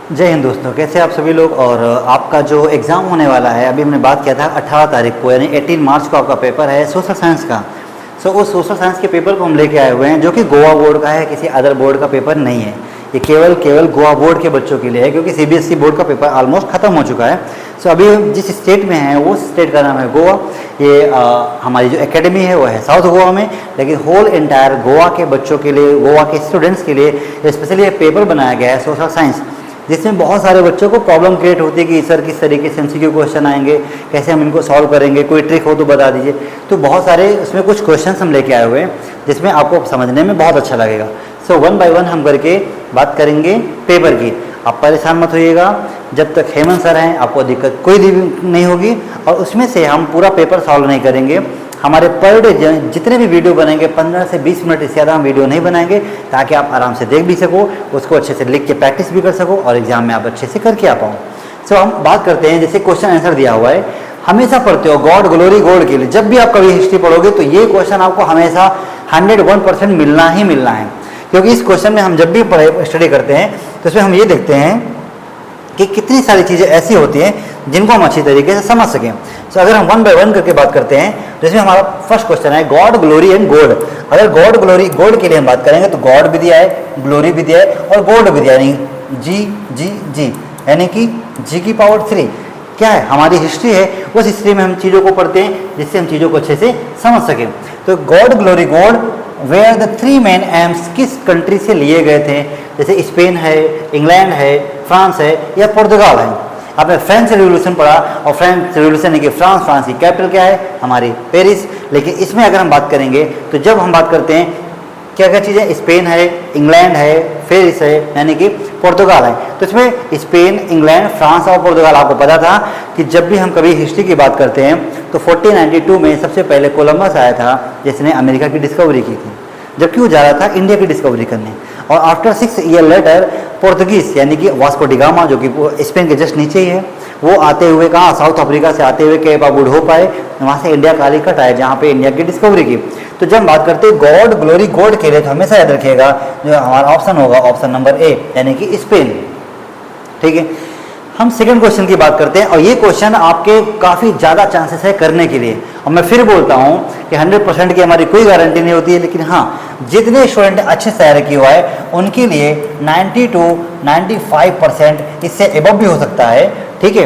जय हिंद दोस्तों, कैसे आप सभी लोग। और आपका जो एग्ज़ाम होने वाला है, अभी हमने बात किया था 18 तारीख को, यानी 18 मार्च को आपका पेपर है सोशल साइंस का। उस सोशल साइंस के पेपर को हम लेके आए हुए हैं, जो कि गोवा बोर्ड का है, किसी अदर बोर्ड का पेपर नहीं है। ये केवल गोवा बोर्ड के बच्चों के लिए है, क्योंकि सीबीएसई बोर्ड का पेपर ऑलमोस्ट ख़त्म हो चुका है। अभी हम जिस स्टेट में हैं वो स्टेट का नाम है गोवा। ये हमारी जो एकेडमी है वो है साउथ गोवा में, लेकिन होल एंटायर गोवा के बच्चों के लिए, गोवा के स्टूडेंट्स के लिए स्पेशली ये पेपर बनाया गया है सोशल साइंस, जिसमें बहुत सारे बच्चों को प्रॉब्लम क्रिएट होती है कि सर किस तरीके से एमसीक्यू क्वेश्चन आएंगे, कैसे हम इनको सॉल्व करेंगे, कोई ट्रिक हो तो बता दीजिए। तो बहुत सारे उसमें कुछ क्वेश्चन हम लेके आए हुए हैं, जिसमें आपको समझने में बहुत अच्छा लगेगा। वन बाय वन हम करके बात करेंगे पेपर की। आप परेशान मत होइएगा, जब तक हेमंत सर हैं आपको दिक्कत कोई नहीं होगी। और उसमें से हम पूरा पेपर सॉल्व नहीं करेंगे। हमारे पर डे जितने भी वीडियो बनेंगे 15 से 20 मिनट से ज़्यादा हम वीडियो नहीं बनाएंगे, ताकि आप आराम से देख भी सको, उसको अच्छे से लिख के प्रैक्टिस भी कर सको और एग्जाम में आप अच्छे से करके आ पाओ। हम बात करते हैं, जैसे क्वेश्चन आंसर दिया हुआ है, हमेशा पढ़ते हो गॉड ग्लोरी गोल्ड के लिए। जब भी आप कभी हिस्ट्री पढ़ोगे तो ये क्वेश्चन आपको हमेशा 101% मिलना ही मिलना है, क्योंकि इस क्वेश्चन में हम जब भी स्टडी करते हैं तो इसमें हम ये देखते हैं कि कितनी सारी चीज़ें ऐसी होती हैं जिनको हम अच्छी तरीके से समझ सकें। अगर हम वन बाय वन करके बात करते हैं तो इसमें हमारा फर्स्ट क्वेश्चन है गॉड ग्लोरी एंड गोल्ड। अगर गॉड ग्लोरी गोल्ड के लिए हम बात करेंगे तो गॉड भी दिया है, ग्लोरी भी दिया है और गोल्ड भी दिया है, यानी जी जी जी, यानी कि जी की पावर 3 क्या है, हमारी हिस्ट्री है। उस हिस्ट्री में हम चीज़ों को पढ़ते हैं जिससे हम चीज़ों को अच्छे से समझ सकें। तो god glory gold were the 3 main aims किस कंट्री से लिए गए थे, जैसे स्पेन है, इंग्लैंड है, फ्रांस है या पुर्तगाल है। आपने फ्रेंच रिवोल्यूशन पढ़ा, और फ्रेंच रिवोल्यूशन है कि फ्रांस की कैपिटल क्या है, हमारी पेरिस। लेकिन इसमें अगर हम बात करेंगे तो जब हम बात करते हैं क्या क्या चीज़ें, स्पेन है, इंग्लैंड है, पेरिस है, यानी कि पुर्तगाल है। तो इसमें स्पेन, इंग्लैंड, फ्रांस और पुर्तगाल। आपको पता था कि जब भी हम कभी हिस्ट्री की बात करते हैं तो 1492 में सबसे पहले कोलंबस आया था, जिसने अमेरिका की डिस्कवरी की थी, जबकि वो जा रहा था इंडिया की डिस्कवरी करने। और आफ्टर 6 ईयर लेटर पोर्तुगीज, यानी कि वास्को डी गामा, जो कि स्पेन के जस्ट नीचे ही है, वो आते हुए कहाँ, साउथ अफ्रीका से आते हुए केप गुड होप आए, वहाँ से इंडिया कालीकट आए, जहाँ पे इंडिया की डिस्कवरी की। तो जब बात करते हैं गॉड ग्लोरी गोल्ड के लिए, तो हमेशा याद रखिएगा जो हमारा ऑप्शन होगा ऑप्शन नंबर ए, यानी कि स्पेन। ठीक है, हम सेकंड क्वेश्चन की बात करते हैं, और ये क्वेश्चन आपके काफ़ी ज़्यादा चांसेस है करने के लिए। और मैं फिर बोलता हूँ कि 100% की हमारी कोई गारंटी नहीं होती है, लेकिन हाँ, जितने स्टूडेंट अच्छे से तैयारी की हुआ है उनके लिए 90 to 95% इससे एबव भी हो सकता है। ठीक है,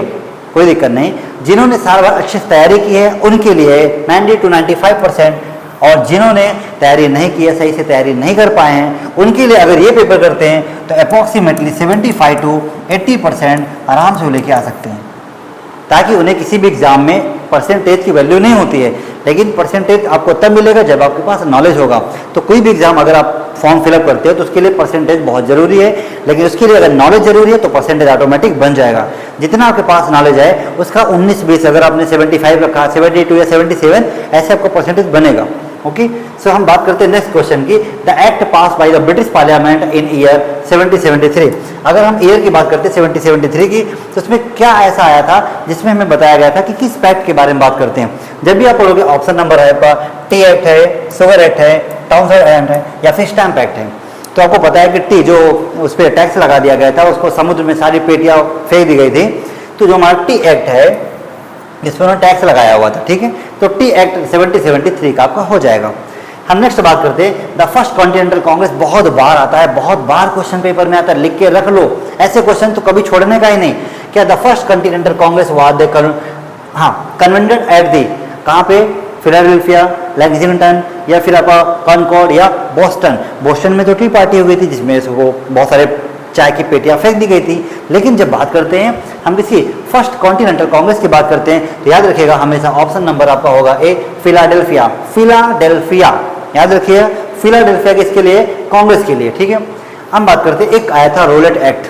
कोई दिक्कत नहीं। जिन्होंने साल भर अच्छे से तैयारी की है उनके लिए 90 to 95%, और जिन्होंने तैयारी नहीं की है, सही से तैयारी नहीं कर पाए हैं, उनके लिए अगर ये पेपर करते हैं तो अप्रॉक्सीमेटली 75 to 80% आराम से वो लेके आ सकते हैं, ताकि उन्हें किसी भी एग्जाम में परसेंटेज की वैल्यू नहीं होती है। लेकिन परसेंटेज आपको तब मिलेगा जब आपके पास नॉलेज होगा। तो कोई भी एग्जाम अगर आप फॉर्म फिलअप करते हो तो उसके लिए परसेंटेज बहुत ज़रूरी है, लेकिन उसके लिए अगर नॉलेज जरूरी है तो परसेंटेज ऑटोमेटिक बन जाएगा। जितना आपके पास नॉलेज है उसका 19-20, अगर आपने 75 रखा, 72 या 77, ऐसे आपका परसेंटेज बनेगा। ओके, हम बात करते हैं नेक्स्ट क्वेश्चन की। The act pass by the British parliament in year 1773। अगर हम ईयर की बात करते हैं 1773 की, तो उसमें क्या ऐसा आया था जिसमें हमें बताया गया था कि किस पैक्ट के बारे में बात करते हैं। जब भी आप पढ़ोगे ऑप्शन नंबर है आपका टी एक्ट है, शुगर एक्ट है, टाउनशेंड एक्ट है या फिर स्टैम्प एक्ट है। तो आपको पता है कि टी जो उस पर टैक्स लगा दिया गया था, उसको समुद्र में सारी पेटियाँ फेंक दी गई थी। तो जो हमारा टी एक्ट है जिस पर उन्होंने टैक्स लगाया हुआ था, ठीक है, तो टी एक्ट 1773 का आपका हो जाएगा। हम नेक्स्ट बात करते हैं द फर्स्ट कॉन्टिनेंटल कांग्रेस। बहुत बार आता है, बहुत बार क्वेश्चन पेपर में आता है, लिख के रख लो, ऐसे क्वेश्चन तो कभी छोड़ने का ही नहीं। क्या the first continental congress was the convened at the, कहाँ पे, फिलाडेल्फिया, लेक्सिंगटन या फिर आपका कॉनकॉर्ड या बोस्टन। बोस्टन में तो टी पार्टी हुई थी जिसमें इसको बहुत सारे चाय की पेटियां फेंक दी गई थी। लेकिन जब बात करते हैं हम किसी फर्स्ट कॉन्टिनेंटल कांग्रेस की बात करते हैं तो याद रखिएगा हमेशा ऑप्शन नंबर आपका होगा ए, फिलाडेल्फिया। फिलाडेल्फिया याद रखिए, फिलाडेल्फिया किसके लिए, कांग्रेस के लिए। ठीक है, हम बात करते हैं एक आया था रोलेट एक्ट,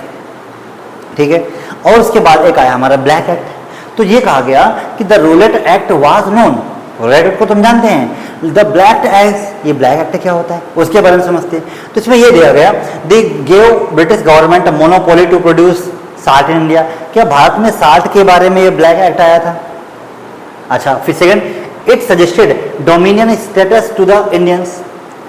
ठीक है, और उसके बाद एक आया हमारा ब्लैक एक्ट। तो ये कहा गया कि the Rowlatt act was known, Rowlatt act को तुम जानते हैं, द ब्लैक एक्ट, ये ब्लैक एक्ट क्या होता है उसके बारे में समझते हैं। तो इसमें ये दिया गया they gave British government monopoly to produce salt in India. क्या भारत में साल्ट के बारे में ये ब्लैक एक्ट आया था? अच्छा, फिर second, it suggested dominion status to the Indians.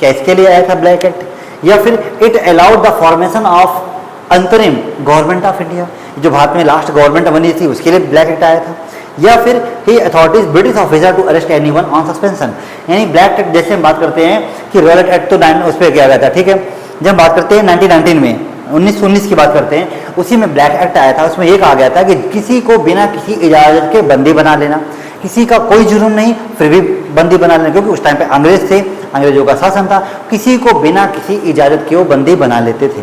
क्या इसके लिए आया था ब्लैक एक्ट? या फिर it allowed the formation of अंतरिम गवर्नमेंट ऑफ इंडिया, जो भारत में लास्ट गवर्नमेंट बनी थी उसके लिए ब्लैक एक्ट आया था। या फिर ही authorities British officer to arrest anyone on suspension, यानी ब्लैक एक्ट जैसे हम बात करते हैं कि रॉयल एक्ट तो उस पर किया गया था, ठीक है। जब हम बात करते हैं 1919 में 1919 की बात करते हैं, उसी में ब्लैक एक्ट आया था। उसमें ये कहा गया था कि किसी को बिना किसी इजाज़त के बंदी बना लेना, किसी का कोई जुर्म नहीं फिर भी बंदी बना लेना, क्योंकि उस टाइम पे अंग्रेज थे, अंग्रेजों का शासन था, किसी को बिना किसी इजाज़त के वो बंदी बना लेते थे।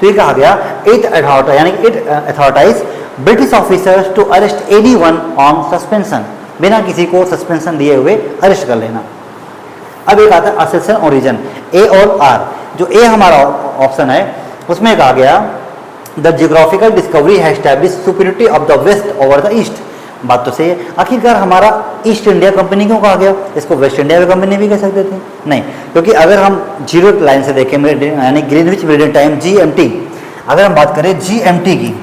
तो ये कहा गया it authorise British officers to arrest anyone on suspension, बिना किसी को सस्पेंशन दिए हुए अरेस्ट कर लेना। अब एक आता है असेशन ओरिजिन, ए और आर। जो ए हमारा ऑप्शन है उसमें कहा गया द जियोग्राफिकल डिस्कवरी है establish superiority of the west over the east. बात तो सही है, आखिरकार हमारा ईस्ट इंडिया कंपनी क्यों कहा गया? इसको वेस्ट इंडिया कंपनी भी कह सकते थे, नहीं, क्योंकि अगर हम जीरो लाइन से देखें यानी ग्रीनविच मीडियन टाइम GMT, अगर हम बात करें GMT की,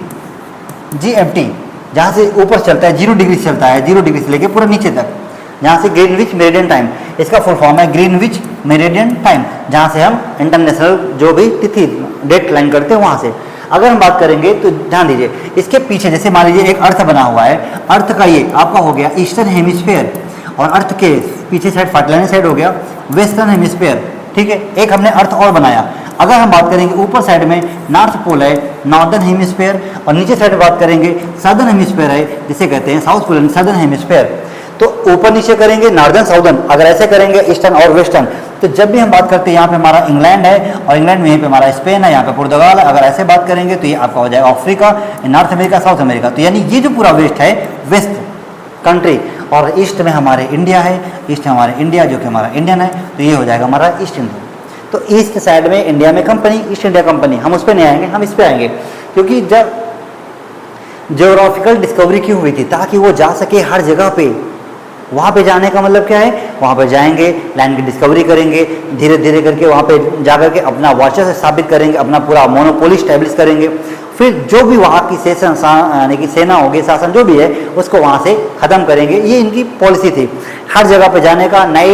GMT जहाँ से ऊपर चलता है 0 डिग्री चलता है, 0 डिग्री से लेके पूरा नीचे तक, जहाँ से ग्रीनविच मेरिडियन टाइम, इसका फुल फॉर्म है ग्रीनविच मेरिडियन टाइम, जहाँ से हम इंटरनेशनल जो भी तिथि डेट लाइन करते हैं वहाँ से अगर हम बात करेंगे तो ध्यान दीजिए, इसके पीछे जैसे मान लीजिए एक अर्थ बना हुआ है, अर्थ का ये आपका हो गया ईस्टर्न हेमिस्फीयर, और अर्थ के पीछे साइड फर्टिलाइजर साइड हो गया वेस्टर्न हेमिस्फीयर, ठीक है। एक हमने अर्थ और बनाया। अगर हम बात करेंगे ऊपर साइड में नॉर्थ पोल है, नॉर्दर्न हेमिस्फीयर, और नीचे साइड बात करेंगे सदर्न हेमिस्फीयर है, जिसे कहते हैं साउथ पोल, सदर्न हेमिस्फीयर। तो ऊपर नीचे करेंगे नॉर्दर्न साउदर्न, अगर ऐसे करेंगे ईस्टर्न और वेस्टर्न। तो जब भी हम बात करते हैं यहाँ पे हमारा इंग्लैंड है, और इंग्लैंड में यहीं पे हमारा स्पेन है, यहाँ पे पुर्तगाल है, अगर ऐसे बात करेंगे तो ये आपका हो जाएगा Africa, north America, south America. तो यानी ये जो पूरा वेस्ट है वेस्ट कंट्री, और ईस्ट में हमारे इंडिया है, ईस्ट में हमारे इंडिया जो कि हमारा इंडियन है, तो ये हो जाएगा हमारा ईस्ट इंडिया। तो ईस्ट साइड में इंडिया में कंपनी, ईस्ट इंडिया कंपनी, हम उस पर नहीं आएंगे, हम इस पर आएंगे, क्योंकि जब जियोग्राफिकल डिस्कवरी क्यों हुई थी, ताकि वो जा सके हर जगह पे। वहाँ पे जाने का मतलब क्या है, वहाँ पे जाएंगे, लैंड की डिस्कवरी करेंगे, धीरे धीरे करके वहाँ पे जा करके अपना वर्चस्व स्थापित करेंगे, अपना पूरा मोनोपोली स्टैब्लिश करेंगे, फिर जो भी वहाँ की यानी कि सेना होगी, शासन जो भी है, उसको वहाँ से ख़त्म करेंगे। ये इनकी पॉलिसी थी, हर जगह पे जाने का, नए